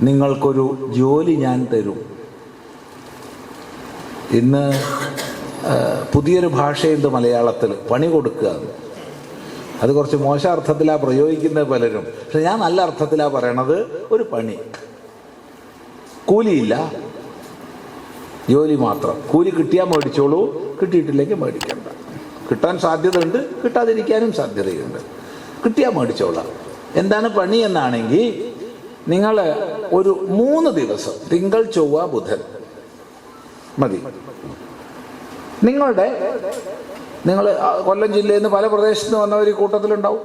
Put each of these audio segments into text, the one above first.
നിങ്ങൾക്കൊരു ജോലി ഞാൻ തരും. ഇന്ന് പുതിയൊരു ഭാഷയുണ്ട് മലയാളത്തിൽ, പണി കൊടുക്കുക. അത് കുറച്ച് മോശം അർത്ഥത്തിലാണ് പ്രയോഗിക്കുന്നത് പലരും. പക്ഷെ ഞാൻ നല്ല അർത്ഥത്തിലാണ് പറയണത്. ഒരു പണി, കൂലിയില്ല, ജോലി മാത്രം. കൂലി കിട്ടിയാൽ മേടിച്ചോളൂ, കിട്ടിയിട്ടില്ലെങ്കിൽ മേടിക്കണ്ട. കിട്ടാൻ സാധ്യതയുണ്ട്, കിട്ടാതിരിക്കാനും സാധ്യതയുണ്ട്. കിട്ടിയാൽ മേടിച്ചോളാം. എന്താണ് പണി എന്നാണെങ്കിൽ, നിങ്ങൾ ഒരു 3 ദിവസം, തിങ്കൾ ചൊവ്വ ബുധൻ മതി. നിങ്ങൾ കൊല്ലം ജില്ലയിൽ നിന്ന് പല പ്രദേശത്ത് നിന്ന് വന്നവർ ഈ കൂട്ടത്തിലുണ്ടാവും.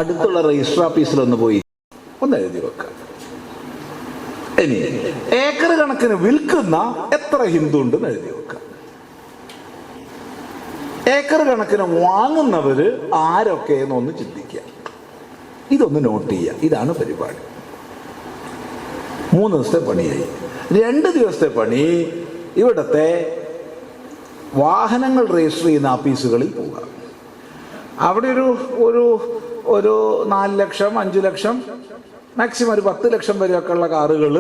അടുത്തുള്ള രജിസ്റ്റർ ഓഫീസിലൊന്ന് പോയി ഒന്ന് എഴുതി വെക്കുക. ഇനി ഏക്കർ കണക്കിന് വിൽക്കുന്ന എത്ര ഹിന്ദു ഉണ്ടെന്ന് എഴുതി വെക്കുക. ഏക്കർ കണക്കിന് വാങ്ങുന്നവര് ആരൊക്കെ എന്നൊന്ന് ചിന്തിക്കുക. ഇതൊന്ന് നോട്ട് ചെയ്യുക. ഇതാണ് പരിപാടി. 3 ദിവസത്തെ പണിയായി. 2 ദിവസത്തെ പണി ഇവിടുത്തെ വാഹനങ്ങൾ രജിസ്റ്റർ ചെയ്യുന്ന ഓഫീസുകളിൽ പോവുക. അവിടെ ഒരു 4 ലക്ഷം 5 ലക്ഷം മാക്സിമം ഒരു 10 ലക്ഷം വരെയൊക്കെ ഉള്ള കാറുകൾ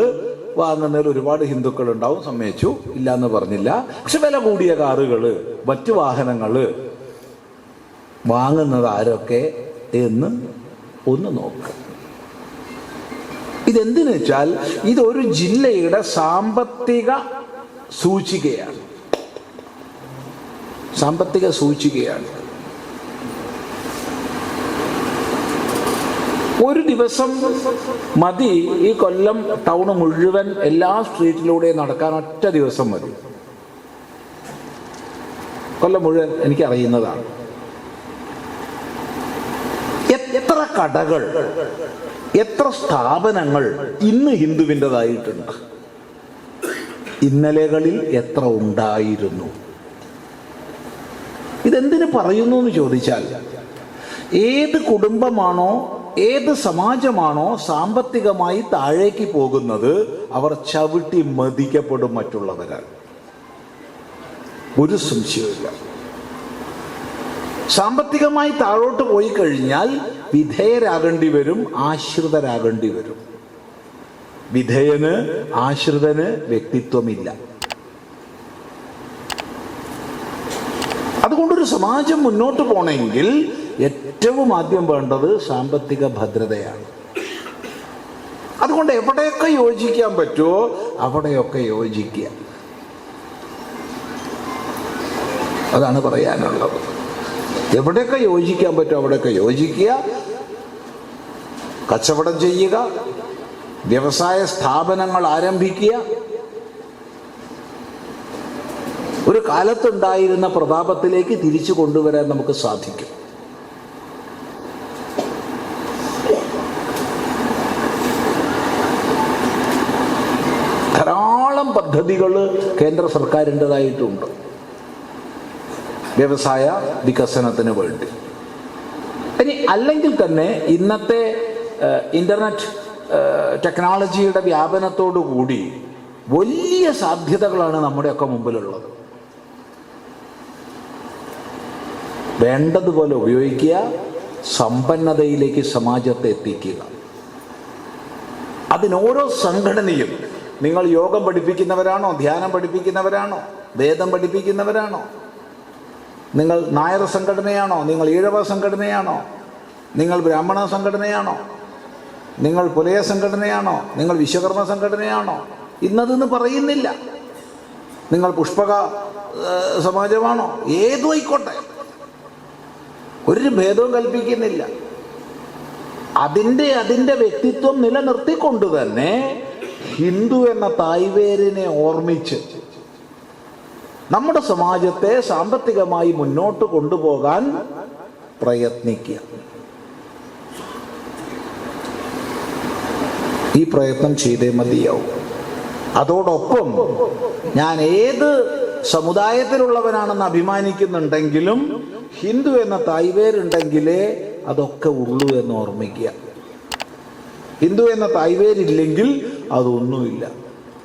വാങ്ങുന്നതിൽ ഒരുപാട് ഹിന്ദുക്കൾ ഉണ്ടാവും. സമ്മതിച്ചു, ഇല്ല എന്ന് പറഞ്ഞില്ല. പക്ഷെ വില കൂടിയ കാറുകൾ, മറ്റു വാഹനങ്ങൾ വാങ്ങുന്നത് ആരൊക്കെ എന്ന് ഒന്ന് നോക്കുക. ഇതെന്തിനു വെച്ചാൽ ഇതൊരു ജില്ലയുടെ സാമ്പത്തിക സൂചികയാണ്. സാമ്പത്തിക സൂചികയാണ്. ഒരു ദിവസം മതി ഈ കൊല്ലം ടൗൺ മുഴുവൻ എല്ലാ സ്ട്രീറ്റിലൂടെ നടക്കാൻ. ഒറ്റ ദിവസം മതി. കൊല്ലം മുഴുവൻ എനിക്കറിയുന്നതാണ്. എത്ര കടകൾ, എത്ര സ്ഥാപനങ്ങൾ ഇന്ന് ഹിന്ദുവിൻ്റെതായിട്ടുണ്ട്. ഇന്നലെകളിൽ എത്ര ഉണ്ടായിരുന്നു. ഇതെന്തിനു പറയുന്നു എന്ന് ചോദിച്ചാൽ, ഏത് കുടുംബമാണോ ഏത് സമാജമാണോ സാമ്പത്തികമായി താഴേക്ക് പോകുന്നത്, അവർ ചവിട്ടി മതിക്കപ്പെടും മറ്റുള്ളവരാൽ. ഒരു സംശയമില്ല. സാമ്പത്തികമായി താഴോട്ട് പോയി കഴിഞ്ഞാൽ വിധേയരാകേണ്ടി വരും, ആശ്രിതരാകേണ്ടി വരും. വിധേയന് ആശ്രിതന് വ്യക്തിത്വമില്ല. അതുകൊണ്ടൊരു സമാജം മുന്നോട്ട് പോകണമെങ്കിൽ ഏറ്റവും ആദ്യം വേണ്ടത് സാമ്പത്തിക ഭദ്രതയാണ്. അതുകൊണ്ട് എവിടെയൊക്കെ യോജിക്കാൻ പറ്റുമോ അവിടെയൊക്കെ യോജിക്കുക. അതാണ് പറയാനുള്ളത്. എവിടെയൊക്കെ യോജിക്കാൻ പറ്റുമോ അവിടെയൊക്കെ യോജിക്കുക. കച്ചവടം ചെയ്യുക, വ്യവസായ സ്ഥാപനങ്ങൾ ആരംഭിക്കുക. ഒരു കാലത്തുണ്ടായിരുന്ന പ്രതാപത്തിലേക്ക് തിരിച്ചു കൊണ്ടുവരാൻ നമുക്ക് സാധിക്കും. ധാരാളം പദ്ധതികൾ കേന്ദ്ര സർക്കാരിൻ്റെതായിട്ടുണ്ട് വ്യവസായ വികസനത്തിന് വേണ്ടി. ഇനി അല്ലെങ്കിൽ തന്നെ ഇന്നത്തെ ഇന്റർനെറ്റ് ടെക്നോളജിയുടെ വ്യാപനത്തോടു കൂടി വലിയ സാധ്യതകളാണ് നമ്മുടെയൊക്കെ മുമ്പിലുള്ളത്. വേണ്ടതുപോലെ ഉപയോഗിക്കുക, സമ്പന്നതയിലേക്ക് സമാജത്തെ എത്തിക്കുക. അതിനോരോ സംഘടനയും, നിങ്ങൾ യോഗം പഠിപ്പിക്കുന്നവരാണോ, ധ്യാനം പഠിപ്പിക്കുന്നവരാണോ, വേദം പഠിപ്പിക്കുന്നവരാണോ, നിങ്ങൾ നായർ സംഘടനയാണോ, നിങ്ങൾ ഈഴവ സംഘടനയാണോ, നിങ്ങൾ ബ്രാഹ്മണ സംഘടനയാണോ, നിങ്ങൾ പുലയ സംഘടനയാണോ, നിങ്ങൾ വിശ്വകർമ്മ സംഘടനയാണോ, ഇന്നതെന്ന് പറയുന്നില്ല. നിങ്ങൾ പുഷ്പക സമാജമാണോ, ഏതും ആയിക്കോട്ടെ, ഒരു ഭേദവും കൽപ്പിക്കുന്നില്ല. അതിൻ്റെ വ്യക്തിത്വം നിലനിർത്തിക്കൊണ്ട് തന്നെ ഹിന്ദു എന്ന തായ്വേരിനെ ഓർമ്മിച്ച് നമ്മുടെ സമാജത്തെ സാമ്പത്തികമായി മുന്നോട്ട് കൊണ്ടുപോകാൻ പ്രയത്നിക്കുക. ഈ പ്രയത്നം ചെയ്തേ മതിയാവും. അതോടൊപ്പം ഞാൻ ഏത് സമുദായത്തിലുള്ളവനാണെന്ന് അഭിമാനിക്കുന്നുണ്ടെങ്കിലും ഹിന്ദു എന്ന തായ്വേരുണ്ടെങ്കിലേ അതൊക്കെ ഉള്ളൂ എന്ന് ഓർമ്മിക്കുക. ഹിന്ദു എന്ന തായ്വേരില്ലെങ്കിൽ അതൊന്നുമില്ല.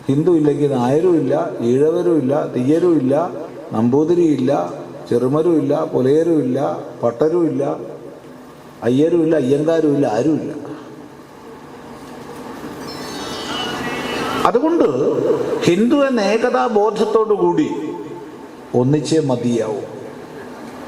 ഹിന്ദു ഇല്ലെങ്കിൽ നായരുമില്ല, ഈഴവരുമില്ല, തീയരുമില്ല, നമ്പൂതിരിയില്ല, ചെറുമരുമില്ല, പുലയരുമില്ല, പട്ടരുമില്ല. അയ്യരുമില്ല, അയ്യങ്കാരുമില്ല, ആരുമില്ല. അതുകൊണ്ട് ഹിന്ദു എന്ന ഏകതാ ബോധത്തോടു കൂടി ഒന്നിച്ചേ മതിയാവും.